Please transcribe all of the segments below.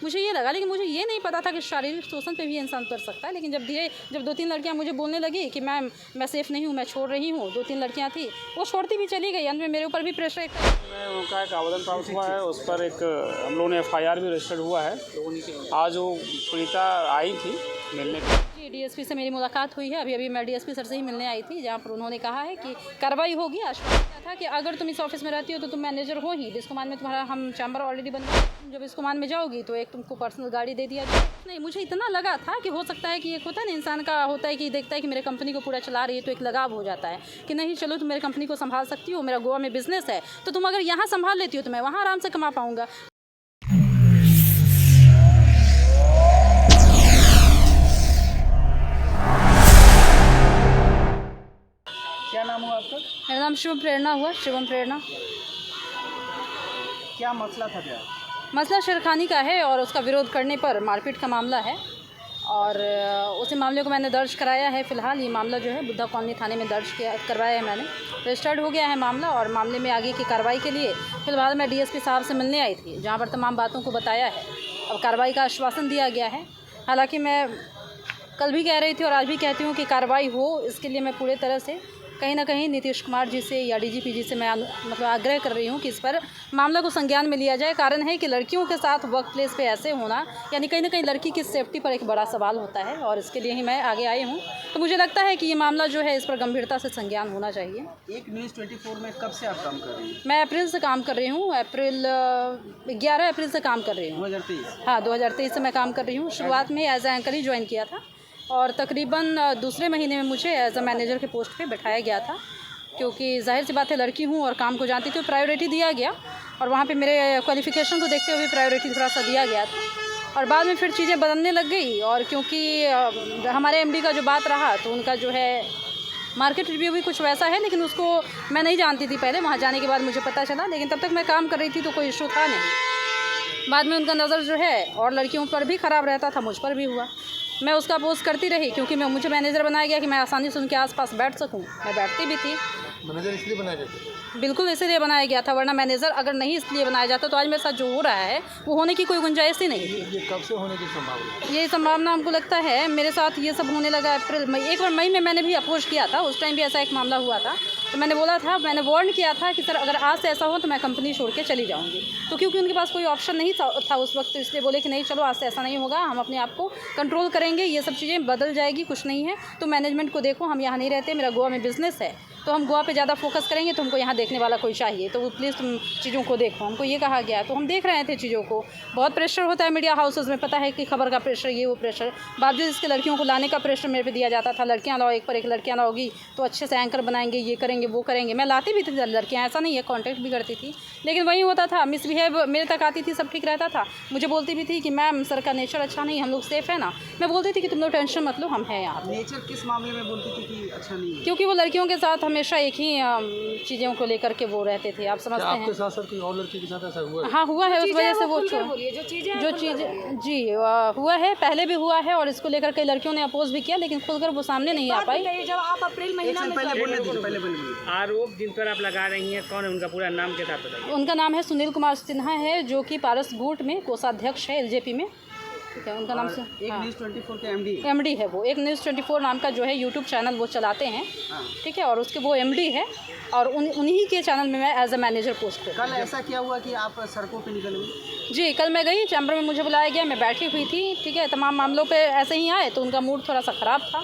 मुझे ये लगा, लेकिन मुझे ये नहीं पता था कि शारीरिक शोषण पे भी इंसान उतर सकता है। लेकिन जब 2-3 लड़कियां मुझे बोलने लगी कि मैं सेफ़ नहीं हूँ, मैं छोड़ रही हूँ, 2-3 लड़कियां थी, वो छोड़ती भी चली गई। अंत में मेरे ऊपर भी प्रेशर उनका एक आवेदन प्राप्त हुआ है, उस पर एक हम लोगों ने FIR भी रजिस्टर्ड हुआ है। आज वो पीड़िता आई थी मिलने के जी, डीएसपी से मेरी मुलाकात हुई है। अभी मैं डीएसपी सर से ही मिलने आई थी, जहाँ पर उन्होंने कहा है कि कार्रवाई होगी। आश्वासन दिया था कि अगर तुम इस ऑफिस में रहती हो तो तुम मैनेजर हो ही। बिस्कोमान में तुम्हारा हम चैम्बर ऑलरेडी बनवा, तुम जब बिस्कोमान में जाओगी तो एक तुमको पर्सनल गाड़ी दे दिया जाए। नहीं, मुझे इतना लगा था कि हो सकता है कि एक होता है ना, इंसान का होता है कि देखता है कि मेरे कंपनी को पूरा चला रही है, तो एक लगाव हो जाता है कि नहीं चलो तुम मेरे कंपनी को संभाल सकती हो, मेरा गोवा में बिजनेस है, तो तुम अगर यहाँ संभाल लेती हो तो मैं वहाँ आराम से कमा पाऊँगा। क्या नाम हुआ आपका? मेरा नाम शिवम प्रेरणा हुआ, शिवम प्रेरणा। क्या मसला था क्या? मसला शेरखानी का है और उसका विरोध करने पर मारपीट का मामला है, और उसी मामले को मैंने दर्ज कराया है। फ़िलहाल ये मामला जो है बुद्धा कॉलोनी थाने में करवाया है मैंने। रजिस्टर्ड हो गया है मामला, और मामले में आगे की कार्रवाई के लिए फ़िलहाल मैं डीएसपी साहब से मिलने आई थी, जहाँ पर तमाम बातों को बताया है। अब कार्रवाई का आश्वासन दिया गया है। हालाँकि मैं कल भी कह रही थी और आज भी कहती हूँ कि कार्रवाई हो, इसके लिए मैं पूरे तरह से कहीं ना कहीं नीतीश कुमार जी से या डीजीपी जी से मैं मतलब आग्रह कर रही हूँ कि इस पर मामला को संज्ञान में लिया जाए। कारण है कि लड़कियों के साथ वर्क प्लेस पे ऐसे होना, यानी कहीं ना कहीं लड़की की सेफ्टी पर एक बड़ा सवाल होता है, और इसके लिए ही मैं आगे आई हूँ। तो मुझे लगता है कि ये मामला जो है इस पर गंभीरता से संज्ञान होना चाहिए। एक न्यूज़ 24 में कब से आप काम कर रही हैं? मैं अप्रैल से काम कर रही हूँ, 11 अप्रैल से काम कर रही हूँ। 2023? हाँ, 2023 से मैं काम कर रही हूँ। शुरुआत में एज ए एंकर ही ज्वाइन किया था, और तकरीबन दूसरे महीने में मुझे एज अ मैनेजर के पोस्ट पे बैठाया गया था, क्योंकि जाहिर सी बात है लड़की हूँ और काम को जानती थी, प्रायोरिटी दिया गया, और वहाँ पे मेरे क्वालिफ़िकेशन को देखते हुए प्रायोरिटी थोड़ा सा दिया गया था। और बाद में फिर चीज़ें बदलने लग गई, और क्योंकि हमारे एमडी का जो बात रहा, तो उनका जो है मार्केट रिव्यू भी कुछ वैसा है, लेकिन उसको मैं नहीं जानती थी पहले, वहाँ जाने के बाद मुझे पता चला, लेकिन तब तक मैं काम कर रही थी तो कोई इशू था नहीं। बाद में उनका नज़र जो है और लड़कियों पर भी ख़राब रहता था, मुझ पर भी हुआ। मैं उसका अपोज़ करती रही, क्योंकि मुझे मैनेजर बनाया गया कि मैं आसानी से उनके आसपास बैठ सकूं। मैं बैठती भी थी। मैनेजर इसलिए बनाया गया था? बिल्कुल इसीलिए बनाया गया था, वरना मैनेजर अगर नहीं इसलिए बनाया जाता तो आज मेरे साथ जो हो रहा है वो होने की कोई गुंजाइश ही नहीं थी। ये कब से होने की संभावना है? ये संभावना हमको लगता है मेरे साथ ये सब होने लगा अप्रैल मई। एक बार मई में मैंने भी अपोज किया था, उस टाइम भी ऐसा एक मामला हुआ था, तो मैंने बोला था, मैंने वार्न किया था कि सर अगर आज से ऐसा हो तो मैं कंपनी छोड़ के चली जाऊँगी। तो क्योंकि उनके पास कोई ऑप्शन नहीं था उस वक्त, तो इसलिए बोले कि नहीं चलो आज से ऐसा नहीं होगा, हम अपने आप को कंट्रोल करेंगे, ये सब चीज़ें बदल जाएगी, कुछ नहीं है। तो मैनेजमेंट को देखो, हम यहाँ नहीं रहते, मेरा गोवा में बिज़नेस है, तो हम गोवा पे ज़्यादा फोकस करेंगे, तो हमको यहाँ देखने वाला कोई चाहिए, तो प्लीज़ तुम चीज़ों को देखो, हमको ये कहा गया। तो हम देख रहे थे चीज़ों को। बहुत प्रेशर होता है मीडिया हाउसेस में, पता है कि खबर का प्रेशर, ये वो प्रेशर, बावजूद इसके लड़कियों को लाने का प्रेशर मेरे पे दिया जाता था। लड़कियाँ लाओ, एक पर एक लड़कियाँ लाओगी तो अच्छे से एंकर बनाएंगे, ये करेंगे वो करेंगे। मैं लाती भी थी लड़कियाँ, ऐसा नहीं है, कॉन्टैक्ट भी करती थी, लेकिन वही होता था, मिसबिहेव मेरे तक आती थी, सब ठीक रहता था। मुझे बोलती भी थी कि मैम सर का नेचर अच्छा नहीं, हम लोग सेफ़ है ना। मैं बोलती थी कि तुम लोग टेंशन मत लो, हम हैं यहाँ। नेचर किस मामले में बोलती थी कि अच्छा नहीं है? क्योंकि वो लड़कियों के साथ हमेशा एक ही चीज़ों को लेकर के वो रहते थे, आप समझते हैं। आपके साथ कोई और लड़की के साथ ऐसा हुआ है? हाँ हुआ है, उस वजह से वो जो चीज़ जी हुआ है, पहले भी हुआ है, और इसको लेकर कई लड़कियों ने अपोज भी किया, लेकिन खुलकर वो सामने नहीं आ पाई। जब आप अप्रैल महीना में पहले बोलने दीजिए, पहले बोलिए। आरोप जिन पर आप लगा रही हैं, कौन है उनका पूरा नाम के साथ बताइए। उनका नाम है सुनील कुमार सिन्हा है, जो कि पारस बूट में कोषाध्यक्ष है एलजेपी में, ठीक है। उनका नाम से एक न्यूज़ 24 के एमडी एमडी है वो, एक न्यूज़ 24 नाम का जो है यूट्यूब चैनल वो चलाते हैं, ठीक है, और उसके वो एमडी है, और उन्हीं के चैनल में मैं एज अ मैनेजर पोस्ट पे। कल ऐसा क्या हुआ कि आप सड़कों पे निकल गई? जी, कल मैं गई चैम्बर में, मुझे बुलाया गया, मैं बैठी हुई थी, ठीक है। तमाम मामलों पे ऐसे ही आए, तो उनका मूड थोड़ा सा ख़राब था।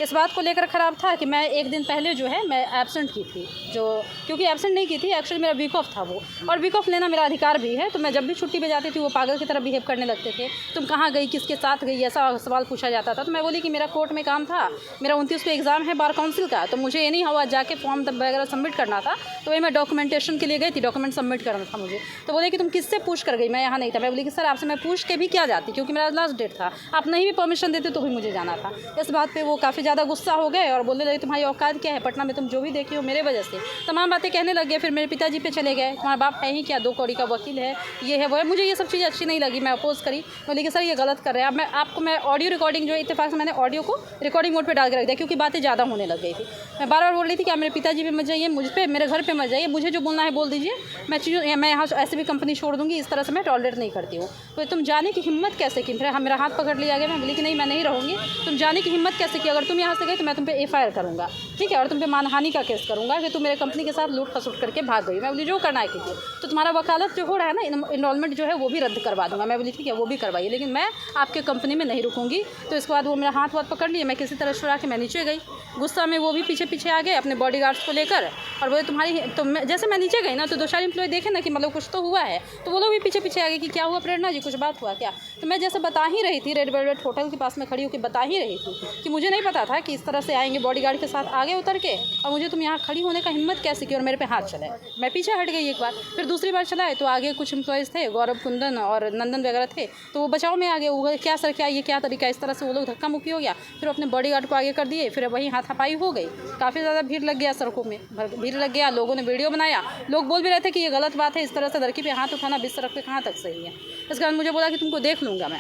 इस बात को लेकर ख़राब था कि मैं एक दिन पहले जो है मैं एब्सेंट की थी, जो क्योंकि एब्सेंट नहीं की थी, एक्चुअली मेरा वीक ऑफ था वो, और वीक ऑफ लेना मेरा अधिकार भी है। तो मैं जब भी छुट्टी पे जाती थी वो पागल की तरह बिहेव करने लगते थे, तुम कहाँ गई, किसके साथ गई, ऐसा सवाल पूछा जाता था। तो मैं बोली कि मेरा कोर्ट में काम था, मेरा 29 को एग्ज़ाम है बार काउंसिल का, तो मुझे ये नहीं हुआ जाके फॉर्म वगैरह सबमिट करना था, तो वही मैं डॉक्यूमेंटेशन के लिए गई थी, डॉक्यूमेंट सबमिट करना था मुझे। तो बोले कि तुम किससे पूछ कर गई, मैं यहाँ नहीं था। मैं बोली कि सर आपसे मैं पूछ के भी क्या जाती, क्योंकि मेरा लास्ट डेट था, आप नहीं भी परमिशन देते तो भी मुझे जाना था। इस बात पर वो काफ़ी ज़्यादा गुस्सा हो गए और बोलने लगे तुम्हारी औकात क्या है, पटना में तुम जो भी देखी हो मेरे वजह से, तमाम बातें कहने लग गए। फिर मेरे पिताजी पे चले गए, तुम्हारा बाप है ही क्या, 2 कौड़ी का वकील है, ये है वो है। मुझे ये सब चीज़ें अच्छी नहीं लगी, मैं अपोज करी, बोली कि सर ये गलत कर रहे हैं। अब मैं ऑडियो रिकॉर्डिंग जो है, इत्तेफाक से मैंने ऑडियो को रिकॉर्डिंग मोड पर डाल के रख दिया, क्योंकि बातें ज़्यादा होने लग गई थी। मैं बार बार बोल रही थी कि आप मेरे पिताजी पे मत जाइए, मुझ पर, मेरे घर पर मत जाइए, मुझे जो बोलना है बोल दीजिए, मैं यहाँ ऐसे भी कंपनी छोड़ दूँगी, इस तरह से मैं टॉलरेट नहीं करती हूँ। तो तुम जाने की हिम्मत कैसे की? फिर मेरा हाथ पकड़ लिया गया, मैं बोली कि नहीं मैं नहीं रहूँगी। तुम जाने की हिम्मत कैसे की? अगर तुम यहाँ से गए तो मैं तुम पे FIR करूँगा, ठीक है, और तुम पे मानहानि का केस करूँगा कि तुम मेरे कंपनी के साथ लूट खसुट करके भाग गई। मैं बोली जो करना है कीजिए। तो तुम्हारा वकालत जो हो रहा है ना, इनरोलमेंट जो है वो भी रद्द करवा दूँगा। मैं बोली ठीक है वो भी करवाइए, लेकिन मैं आपके कंपनी में नहीं रुकूँगी। तो इसके बाद वो मेरा हाथ पकड़ लिए, मैं किसी तरह छुड़ा के मैं नीचे गई। गुस्सा में वो भी पीछे आ गए अपने बॉडीगार्ड्स को लेकर, और बोले तुम्हारी, तो जैसे मैं नीचे गई ना तो 2 4 एम्प्लॉय देखे ना कि मतलब कुछ तो हुआ है, तो वो लोग भी पीछे आ गए कि क्या हुआ प्रेरणा जी, कुछ बात हुआ क्या? तो मैं जैसे बता ही रही थी, रेड वेलवेट होटल के पास में खड़ी होकर बता ही रही थी कि मुझे नहीं पता था कि इस तरह से आएंगे बॉडीगार्ड के साथ आगे उतर के, और मुझे तुम यहाँ खड़ी होने का हिम्मत कैसे की, और मेरे पे हाथ चलाए। मैं पीछे हट गई एक बार, फिर दूसरी बार चलाए तो आगे कुछ एम्प्लॉयज़ थे, गौरव, कुंदन और नंदन वगैरह थे, तो वो बचाव में आ गए। वो क्या सर क्या ये क्या तरीका, इस तरह से वो लोग धक्का मुक्की हो गया। फिर अपने बॉडीगार्ड को आगे कर दिए, फिर वहीं हाथापाई हो गई। काफ़ी ज़्यादा भीड़ लग गया, सड़कों में भीड़ लग गया, लोगों ने वीडियो बनाया, लोग बोल भी रहे थे कि ये गलत बात है, इस तरह से लड़की पे हाथ उठाना बिस्तर पे कहाँ तक सही है। इसके बाद मुझे बोला कि तुमको देख लूँगा मैं,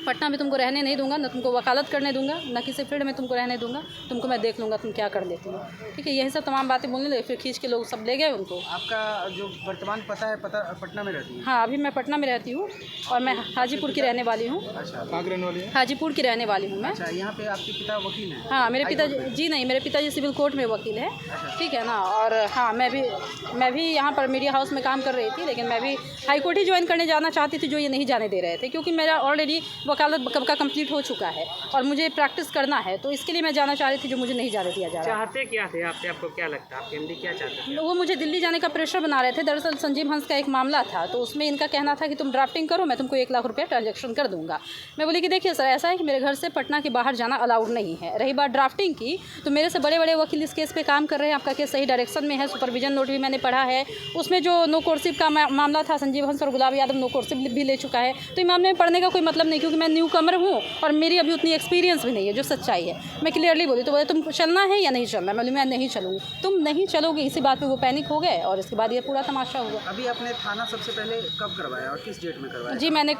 पटना में तुमको रहने नहीं दूंगा, न तुमको वकालत करने दूंगा, न किसी फील्ड में तुमको रहने दूंगा, तुमको मैं देख लूँगा तुम क्या कर लेती हो, ठीक है। यही सब तमाम बातें बोलने लगे। फिर खींच के लोग सब ले गए उनको। आपका जो वर्तमान पता है, पटना में रहती है? हाँ, अभी मैं पटना में रहती हूँ और मैं हाजीपुर की रहने वाली हूँ। अच्छा, कहाँ की रहने वाली है? हाजीपुर की रहने वाली हूँ मैं। अच्छा, यहाँ पे आपके पिता वकील हैं? हाँ, मेरे पिताजी जी नहीं, मेरे पिताजी सिविल कोर्ट में वकील है, ठीक है ना। और हाँ, मैं भी यहाँ पर मीडिया हाउस में काम कर रही थी, लेकिन मैं भी हाई कोर्ट ही ज्वाइन करने जाना चाहती थी, जो ये नहीं जाने दे रहे थे, क्योंकि मेरा ऑलरेडी वकालत का कंप्लीट हो चुका है और मुझे प्रैक्टिस करना है, तो इसके लिए मैं जाना चाह रही थी, जो मुझे नहीं जाने दिया जा रहा। चाहते क्या थे आपसे, आपको क्या लगता है आपके MD क्या चाहते थे? वो मुझे दिल्ली जाने का प्रेशर बना रहे थे। दरअसल संजीव हंस का एक मामला था, तो उसमें इनका कहना था कि तुम ड्राफ्टिंग करो, मैं तुमको 1 लाख रुपया ट्रांजैक्शन कर दूंगा। मैं बोली कि देखिए सर, ऐसा है कि मेरे घर से पटना के बाहर जाना अलाउड नहीं है। रही बात ड्राफ्टिंग की, तो मेरे से बड़े बड़े वकील इस केस पे काम कर रहे हैं, आपका केस सही डायरेक्शन में है, सुपरविजन नोट भी मैंने पढ़ा है। उसमें जो नो कोर्सिव का मामला था, संजीव हंस और गुलाब यादव नो कोर्सिव भी ले चुका है, तो इस मामले में पढ़ने का कोई मतलब नहीं, क्योंकि मैं न्यू कमर हूँ और मेरी अभी उतनी एक्सपीरियंस भी नहीं है, जो सच्चाई है। मैं क्लियरली बोली, तो बोले तुम चलना है या नहीं चलना? मैं बोली मैं नहीं चलूँगी। तुम नहीं चलोगे, इसी बात पे वो पैनिक हो गए और इसके बाद ये पूरा तमाशा हुआ। अभी आपने थाना सबसे पहले कब करवाया और किस डेट में करवाया? जी मैंने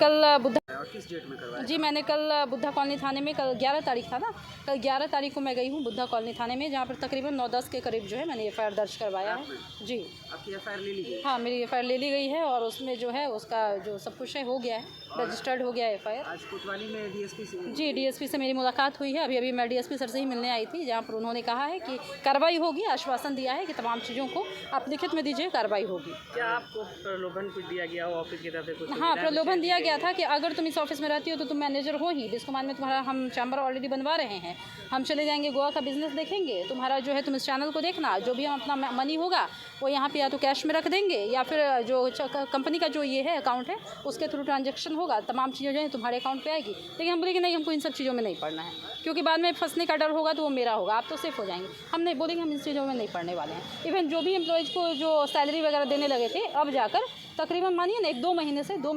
कल बुद्धा कॉलोनी थाने में, कल 11 तारीख था ना, कल 11 तारीख को मैं गई हूँ बुद्धा कॉलोनी थाने में, जहाँ पर तकरीबन 9-10 के करीब जो है मैंने FIR दर्ज करवाया है। जी, आपकी FIR ले ली गई? हाँ, मेरी FIR ले ली गई है और उसमें जो है उसका जो सब कुछ है हो गया है, रजिस्टर्ड हो गया है FIR। आज कोतवाली में DSP से? जी, DSP से मेरी मुलाकात हुई है। अभी मैं DSP सर से ही मिलने आई थी, जहाँ पर उन्होंने कहा है कि कार्रवाई होगी, आश्वासन दिया है कि तमाम चीज़ों को आप लिखित में दीजिए, कार्रवाई होगी। क्या आपको प्रलोभन कुछ दिया गया हो ऑफिस की तरफ से? कुछ हाँ, प्रलोभन दिया गया था कि अगर तुम इस ऑफिस में रहती हो तो तुम मैनेजर हो ही, डिस्कॉम में तुम्हारा हम चैम्बर ऑलरेडी बनवा रहे हैं, हम चले जाएंगे गोवा का बिजनेस देखेंगे, तुम्हारा जो है तुम इस चैनल को देखना, जो भी हम अपना मनी होगा वो यहाँ पे या तो कैश में रख देंगे या फिर जो कंपनी का जो ये है अकाउंट है उसके थ्रू ट्रांजैक्शन होगा, तमाम चीज़ें जो है तुम्हारे अकाउंट पे आएगी। लेकिन हम बोले कि नहीं, हमको इन सब चीज़ों में नहीं पढ़ना है, क्योंकि बाद में फंसने का डर होगा तो वो मेरा होगा, आप तो सेफ हो जाएंगे। हम नहीं बोलेंगे, हम इन चीज़ों में नहीं पढ़ने वाले हैं। इवन जो भी एम्प्लॉयज़ को जो सैलरी वगैरह देने लगे थे, अब जाकर तकरीबन मानिए ना 2 महीने से जो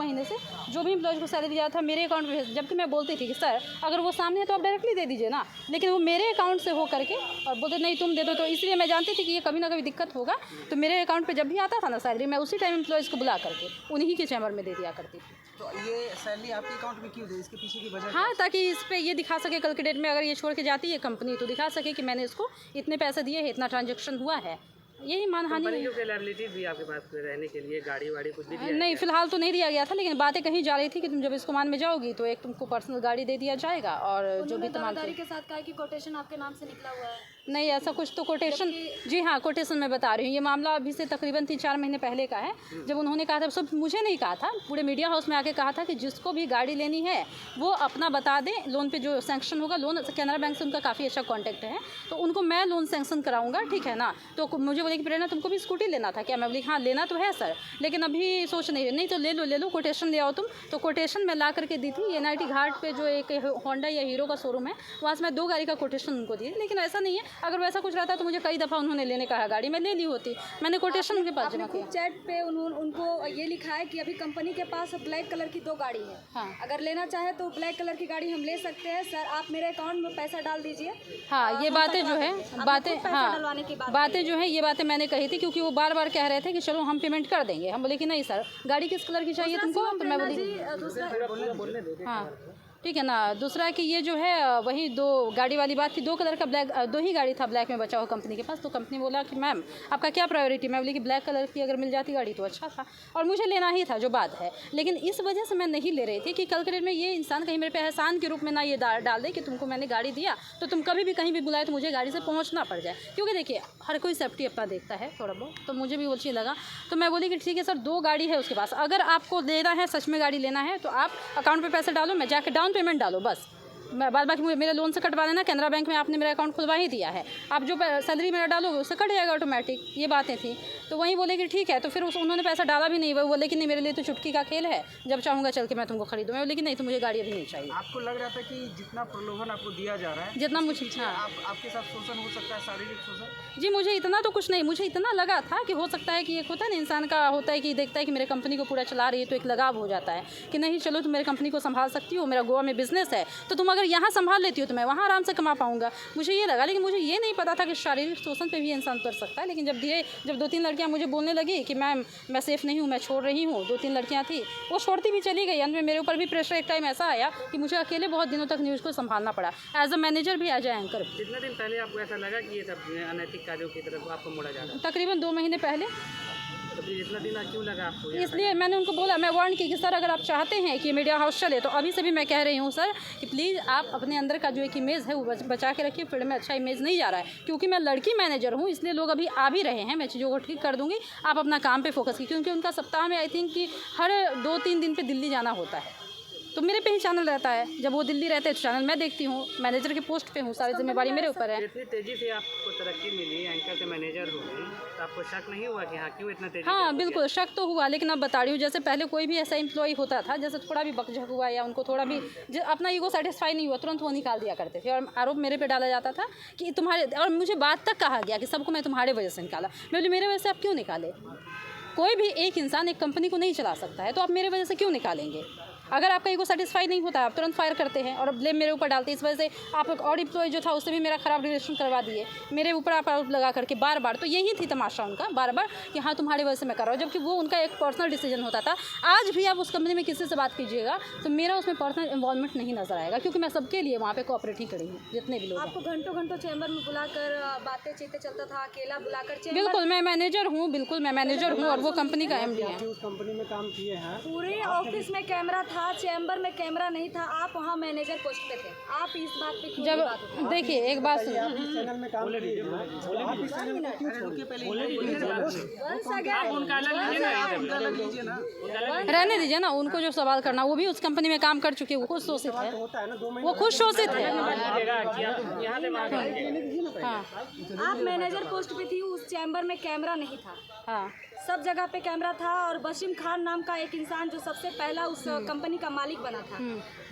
भी एम्प्लॉयज़ को सैलरी दिया था मेरे अकाउंट में, जबकि मैं बोलती थी कि सर अगर वो सामने है तो आप डायरेक्टली दे दीजिए ना, लेकिन वो मेरे अकाउंट से हो करके और बोलते नहीं तुम दे दो। तो इसलिए मैं जानती थी कि ये कभी ना कभी दिक्कत होगा, तो मेरे अकाउंट पे जब भी आता था ना सैलरी, मैं उसी टाइम एम्प्लॉयज़ को बुला करके उन्हीं के चैम्बर में दे दिया करती थी। तो ये सैलरी आपके अकाउंट में क्यों दे, इसके पीछे की वजह? हाँ, ताकि इस पे ये दिखा सके कल के डेट में अगर ये छोड़ के जाती है कंपनी, तो दिखा सके कि मैंने इसको इतने पैसे दिए हैं, इतना ट्रांजैक्शन हुआ है। यही मानहानि है। लायबिलिटीज भी आपके पास रहने के लिए, गाड़ी वाड़ी कुछ भी दिया? नहीं, फिलहाल तो नहीं दिया गया था, लेकिन बातें कहीं जा रही थी कि तुम जब इस्कमान में जाओगी तो एक तुमको पर्सनल गाड़ी दे दिया जाएगा और जो भी तमाम के साथ कहा कि कोटेशन आपके नाम से निकला हुआ है। नहीं, ऐसा कुछ तो कोटेशन, जी हाँ, कोटेशन मैं बता रही हूँ। ये मामला अभी से तकरीबन 3-4 महीने पहले का है, जब उन्होंने कहा था, सब मुझे नहीं कहा था, पूरे मीडिया हाउस में आके कहा था कि जिसको भी गाड़ी लेनी है वो अपना बता दें, लोन पे जो सैंक्शन होगा, लोन कैनरा बैंक से उनका काफ़ी अच्छा कॉन्टैक्ट है, तो उनको मैं लोन सैंक्शन कराऊंगा, ठीक है ना। तो मुझे बोले कि प्रेरणा तुमको भी स्कूटी लेना था क्या? मैं बोली हाँ लेना तो है सर, लेकिन अभी सोच नहीं तो ले लो कोटेशन ले आओ तुम। तो कोटेशन मैं ला करके दी थी। NIT घाट पे जो एक होंडा या हीरो का शोरूम है, वहाँ से मैं 2 गाड़ी का कोटेशन उनको दी। लेकिन ऐसा नहीं है अगर वैसा कुछ रहता तो मुझे कई दफ़ा उन्होंने लेने कहा गाड़ी, मैं ले ली होती। मैंने कोटेशन उनके पास जमा किया। चैट पे उनको ये लिखा है कि अभी कंपनी के पास ब्लैक कलर की 2 गाड़ी है। हाँ। अगर लेना चाहे तो ब्लैक कलर की गाड़ी हम ले सकते हैं सर, आप मेरे अकाउंट में पैसा डाल दीजिए। हाँ, ये बातें जो है बातें डलवाने की बातें जो है ये बातें मैंने कही थी, क्योंकि वो बार बार कह रहे थे कि चलो हम पेमेंट कर देंगे। हम बोले कि नहीं सर, गाड़ी किस कलर की चाहिए तुमको? तो मैं बोली हाँ ठीक है ना। दूसरा कि ये जो है वही 2 गाड़ी वाली बात थी। 2 कलर का ब्लैक, 2 ही गाड़ी था ब्लैक में बचा हुआ कंपनी के पास। तो कंपनी बोला कि मैम आपका क्या प्रायोरिटी? मैं बोली कि ब्लैक कलर की अगर मिल जाती गाड़ी तो अच्छा था, और मुझे लेना ही था, जो बात है। लेकिन इस वजह से मैं नहीं ले रही थी कि कल के डेट में ये इंसान कहीं मेरे पे एहसान के रूप में ना ये डाल दे कि तुमको मैंने गाड़ी दिया तो तुम कभी भी कहीं भी बुलाए तो मुझे गाड़ी से पहुँचना पड़ जाए। क्योंकि देखिए हर कोई सेफ्टी अपना देखता है थोड़ा बहुत, तो मुझे भी वो चीज़ लगा। तो मैं बोली कि ठीक है सर, 2 गाड़ी है उसके पास, अगर आपको लेना है, सच में गाड़ी लेना है तो आप अकाउंट पर पैसे डालो, मैं जाकर डाउन पेमेंट डालो, बस मैं बाद बाकी मेरे लोन से कटवा देना। कैनरा बैंक में आपने मेरा अकाउंट खुलवा ही दिया है, आप जो सैलरी मेरा डालोगे उससे कट जाएगा ऑटोमेटिक। ये बातें थी। तो वहीं बोले कि ठीक है। तो फिर उन्होंने पैसा डाला भी नहीं। वो बोले कि नहीं मेरे लिए तो चुटकी का खेल है, जब चाहूँगा चल के मैं तुमको खरीदूँ। मैं बोले कि नहीं, तो मुझे गाड़ी अभी नहीं चाहिए। आपको लग रहा था कि जितना प्रलोभन आपको दिया जा रहा है, जितना मुझे आपके साथ शोषण हो सकता है, शारीरिक शोषण? जी मुझे इतना तो कुछ नहीं, मुझे इतना लगा था कि हो सकता है कि एक होता है ना इंसान का, होता है कि देखता है कि मेरे कंपनी को पूरा चला रही है तो एक लगाव हो जाता है कि नहीं चलो तुम मेरे कंपनी को संभाल सकती हो, मेरा गोवा में बिजनेस है तो तुम अगर यहाँ संभाल लेती हो तो मैं वहाँ आराम से कमा पाऊँगा। मुझे ये लगा, लेकिन मुझे ये नहीं पता था कि शारीरिक शोषण पे भी इंसान कर सकता है। लेकिन जब 2-3 लड़कियाँ मुझे बोलने लगी कि मैम मैं सेफ़ नहीं हूँ, मैं छोड़ रही हूँ, 2-3 लड़कियाँ थी, वो छोड़ती भी चली गई। अंत में मेरे ऊपर भी प्रेशर एक टाइम ऐसा आया कि मुझे अकेले बहुत दिनों तक न्यूज़ को संभालना पड़ा, एज अ मैनेजर भी, एज अ एंकर। कितने दिन पहले आपको ऐसा लगा कि ये सब अनैतिक कार्यों की तरफ आपको मोड़ा जा रहा है? तकरीबन 2 महीने पहले। तो फिर इतना दिन क्यों लगा आपको? इसलिए मैंने उनको बोला, मैं वार्न की कि सर अगर आप चाहते हैं कि मीडिया हाउस चले तो अभी से भी मैं कह रही हूँ सर कि प्लीज़ आप अपने अंदर का जो एक इमेज है वो बचा के रखिए। फील्ड में अच्छा इमेज नहीं जा रहा है, क्योंकि मैं लड़की मैनेजर हूँ, इसलिए लोग अभी आ भी रहे हैं। मैं चीज़ों को ठीक कर दूँगी, आप अपना काम पे फोकस कीजिए। क्योंकि उनका सप्ताह में आई थिंक कि हर 2-3 दिन पे दिल्ली जाना होता है, तो मेरे पे ही चैनल रहता है। जब वो दिल्ली रहते हैं तो चैनल मैं देखती हूँ, मैनेजर के पोस्ट पे हूँ, सारी जिम्मेवारी मेरे ऊपर है। इतनी तेजी से आपको तरक्की मिली, एंकर से मैनेजर हो गई, तो आपको शक नहीं हुआ कि हाँ क्यों इतना तेजी? हाँ बिल्कुल शक तो हुआ, लेकिन अब बता रही हूँ, जैसे पहले कोई भी ऐसा एम्प्लॉय होता था, जैसे थोड़ा भी बकझक हुआ या उनको थोड़ा भी अपना ईगो सेटिस्फाई नहीं हुआ, तुरंत वो निकाल दिया करते थे और आरोप मेरे पे डाला जाता था कि तुम्हारे, और मुझे बात तक कहा गया कि सबको मैं तुम्हारे वजह से निकाला। मैं बोली मेरे वजह से आप क्यों निकाले? कोई भी एक इंसान एक कंपनी को नहीं चला सकता है, तो आप मेरे वजह से क्यों निकालेंगे? अगर आपका ईगो सेटिस्फाई नहीं होता आप तुरंत फायर करते हैं और ब्लेम मेरे ऊपर डालते हैं। इस वजह से आप एक और एम्प्लॉय जो था उससे भी मेरा ख़राब रिलेशन करवा दिए, मेरे ऊपर आप आरोप लगा करके बार बार। तो यही थी तमाशा उनका, बार बार कि हाँ तुम्हारी वजह से मैं कर रहा हूँ, जबकि वो उनका एक पर्सनल डिसीजन होता था। आज भी आप उस कंपनी में किसी से बात कीजिएगा तो मेरा उसमें पर्सनल इन्वॉल्वमेंट नहीं नजर आएगा, क्योंकि मैं सबके लिए वहाँ पे कोऑपरेट ही करी हूँ, जितने भी लोग। आपको घंटों घंटों चैम्बर में बुलाकर बातें चीतें चलता था, अकेला बुलाकर चैम्बर? बिल्कुल मैं मैनेजर हूँ, बिल्कुल मैं मैनेजर हूँ और वो कंपनी का MD है। उस कंपनी में काम किए हैं, पूरे ऑफिस में कैमरा था, चैम्बर में कैमरा नहीं था, आप वहाँ मैनेजर पोस्ट पे थे। आप इस बात पे क्यों नहीं बात उठा रहे? जब देखिए एक बात सुनिए, चैनल में काम किए हैं, आप इस चैनल में क्यों छोड़े? रहने दीजिए ना, उनको जो सवाल करना, वो भी उस कंपनी में काम कर चुके हैं, वो खुद शोषित है, वो खुद शोषित है। हाँ आप मैनेजर पोस्ट पे थी, उस चैम्बर में कैमरा नहीं था, हाँ सब जगह पे कैमरा था। और वसीम खान नाम का एक इंसान जो सबसे पहला उस कंपनी का मालिक बना था,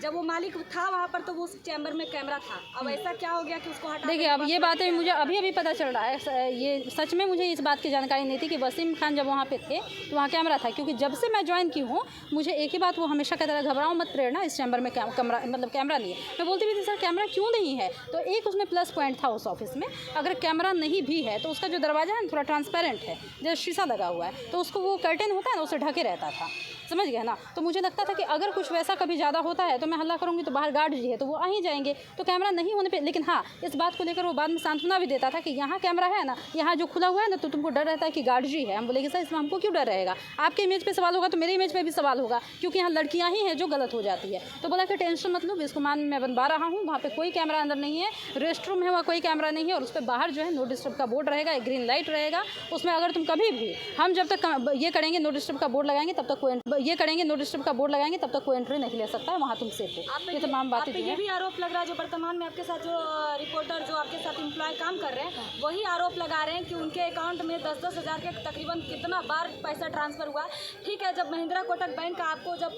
जब वो मालिक था वहाँ पर तो वो उस चैम्बर में कैमरा था। अब ऐसा क्या हो गया कि उसको हटा? देखिए अब ये बातें मुझे अभी पता चल रहा है, ये सच में मुझे इस बात की जानकारी नहीं थी कि वसीम खान जब वहाँ पे थे तो वहाँ कैमरा था। क्योंकि जब से मैं ज्वाइन की हूँ मुझे एक ही बात वो हमेशा कहता रहा, घबराओ मत प्रेरणा, इस चैम्बर में कैमरा मतलब कैमरा नहीं है। मैं बोलती भी थी सर कैमरा क्यों नहीं है? तो एक उसमें प्लस पॉइंट था उस ऑफिस में, अगर कैमरा नहीं भी है तो उसका जो दरवाज़ा है ना थोड़ा ट्रांसपेरेंट है, जैसे शीशा लगा हुआ है, तो उसको वो कर्टेन होता है ना उससे ढके रहता था, समझ गए ना। तो मुझे लगता था कि अगर कुछ वैसा कभी ज़्यादा होता है तो मैं हल्ला करूँगी तो बाहर गार्ड जी है तो वो आ ही जाएंगे, तो कैमरा नहीं होने पे। लेकिन हाँ इस बात को लेकर वो बाद में सांत्वना भी देता था कि यहाँ कैमरा है ना, यहाँ जो खुला हुआ है ना, तो तुमको डर रहता है कि गार्ड जी है। हम बोलेंगे सर इसमें हमको क्यों डर रहेगा? आपके इमेज पे सवाल होगा तो मेरे इमेज पे भी सवाल होगा, क्योंकि यहाँ लड़कियाँ ही हैं जो गलत हो जाती है। तो बोला कि टेंशन मत लो, इसको मान मैं बनवा रहा हूँ, वहाँ पे कोई कैमरा अंदर नहीं है, रेस्ट रूम है वहाँ कोई कैमरा नहीं है, और उस पर बाहर जो है नो डिस्टर्ब का बोर्ड रहेगा, एक ग्रीन लाइट रहेगा उसमें। अगर तुम कभी भी हम जब तक ये करेंगे नो डिस्टर्ब का बोर्ड लगाएंगे तब तक कोई ये करेंगे, नो डिस्टर्ब का बोर्ड लगाएंगे, तब तक कोई एंट्री नहीं ले सकता है, वहाँ तुम सेफ हो। ये तमाम बातें जो ये है भी आरोप लग रहा है, जो वर्तमान में आपके साथ जो रिपोर्टर जो आपके साथ एम्प्लॉय काम कर रहे हैं, वही आरोप लगा रहे हैं कि उनके अकाउंट में 10-10 हज़ार के तकरीबन कितना बार पैसा ट्रांसफर हुआ। ठीक है, जब महिंद्रा कोटक बैंक का आपको जब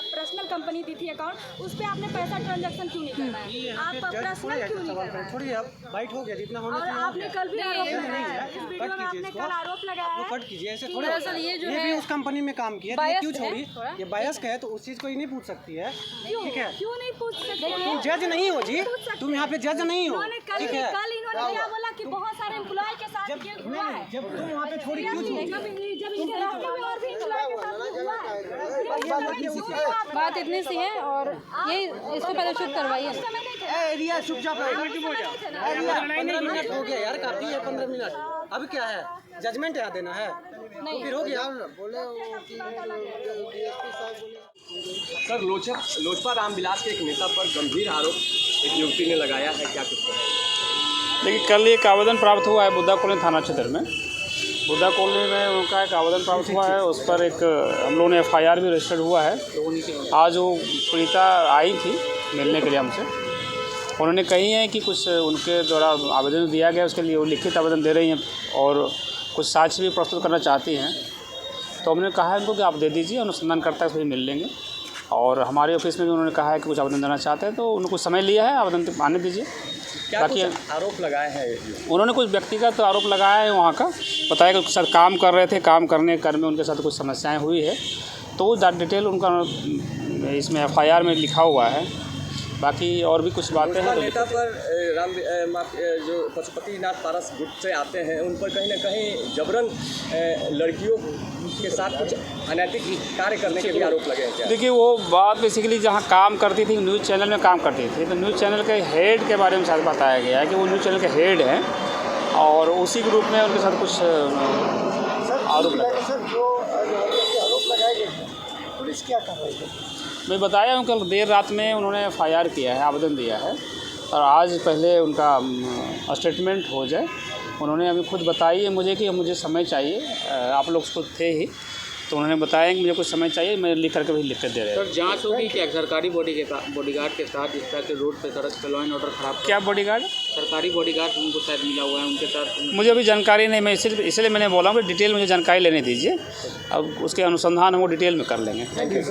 पर्सनल कंपनी दी थी अकाउंट, उस पर आपने पैसा ट्रांजेक्शन क्यों नहीं करना है? आप पर्सनल क्यों नहीं करना है? छोड़िए, अब बाइट हो गया जितना होना और चाहिए। आपने कल भी आरोप लगाया है, इस वीडियो में आपने कल आरोप लगाया है। कट कीजिए, ऐसे थोड़ा। दरअसल ये जो ये है भी उस कंपनी में काम किया, तो ये biased क्यों है छोड़ी? थोड़ा। ये बायस्क है तो उस चीज़ को ही नहीं पूछ सकती है। ठीक है, क्यों नहीं पूछ सकते? तुम जज नहीं हो जी, तुम यहाँ पे जज नहीं हो। इन्होंने कल ठीक है, इन्होंने क्या बोला कि बहुत सारे एम्प्लॉय के साथ ये हुआ है। जब तुम वहाँ पे छोड़ी क्यों छोड़ी? जब इनके रास्ते में और भी एम्प्लॉय के साथ हुआ है। बात इतनी सी है, और ये इसको पहले चुप करवाइए। एरिया चुपचाप है। 15 मिनट हो गया यार, काफी है 15 मिनट। अब क्या है, जजमेंट यहाँ देना है तो फिर हो गया। सर, लोजपा रामविलास के एक नेता पर गंभीर आरोप एक युवती ने लगाया है, क्या कुछ कहेंगे? देखिए, कल एक आवेदन प्राप्त हुआ है बुद्धा कॉलोनी थाना क्षेत्र में। बुद्धा कॉलोनी में उनका एक आवेदन प्राप्त हुआ है, उस पर एक हम लोगों ने FIR भी रजिस्टर्ड हुआ है। आज वो पीड़िता आई थी मिलने के लिए हमसे। उन्होंने कही है कि कुछ उनके द्वारा आवेदन दिया गया, उसके लिए वो लिखित आवेदन दे रही हैं और कुछ साक्ष्य भी प्रस्तुत करना चाहती हैं। तो हमने कहा है उनको कि आप दे दीजिए, अनुसंधानकर्ता से भी मिल लेंगे। और हमारे ऑफिस में भी उन्होंने कहा है कि कुछ आवेदन देना चाहते हैं, तो उनको कुछ समय लिया है, आवेदन तो आने दीजिए। क्या बाकी कुछ आरोप लगाए हैं? उन्होंने कुछ व्यक्तिगत आरोप लगाया है, वहाँ का बताया कि उनके साथ काम कर रहे थे, काम करने में उनके साथ कुछ समस्याएं हुई है, तो वो डिटेल उनका इसमें FIR में लिखा हुआ है। बाकी और भी कुछ बातें हैं। नेता पर जो पशुपतिनाथ पारस गुट से आते हैं, उन पर कहीं ना कहीं जबरन लड़कियों के साथ कुछ अनैतिक कार्य करने के भी आरोप लगे हैं क्या? देखिए, वो बात बेसिकली जहाँ काम करती थी, न्यूज़ चैनल में काम करती थी, तो न्यूज़ चैनल के हेड के बारे में शायद बताया गया है कि वो न्यूज़ चैनल के हेड हैं, और उसी ग्रुप में उनके साथ कुछ आरोप लगाए। सर, जो आरोप लगाए गए हैं, पुलिस क्या कर रही है? मैं बताया हूँ, कल देर रात में उन्होंने FIR किया है, आवेदन दिया है, और आज पहले उनका स्टेटमेंट हो जाए। उन्होंने अभी खुद बताई है मुझे कि मुझे समय चाहिए, आप लोग खुद थे ही, तो उन्होंने बताया कि मुझे कुछ समय चाहिए, मैं लिख करके भी लिख कर दे रहे हैं। सर, जांच होगी क्या सरकारी बॉडीगार्ड के साथ, जिस तरह के रोड पे सड़क पे लॉ एंड ऑर्डर खराब? क्या बॉडीगार्ड? सरकारी बॉडीगार्ड उनको शायद मिला हुआ है, उनके साथ मुझे अभी जानकारी नहीं, मैं इसलिए मैंने बोला कि डिटेल मुझे जानकारी लेने दीजिए, अब उसके अनुसंधान हम वो डिटेल में कर लेंगे। Thank you.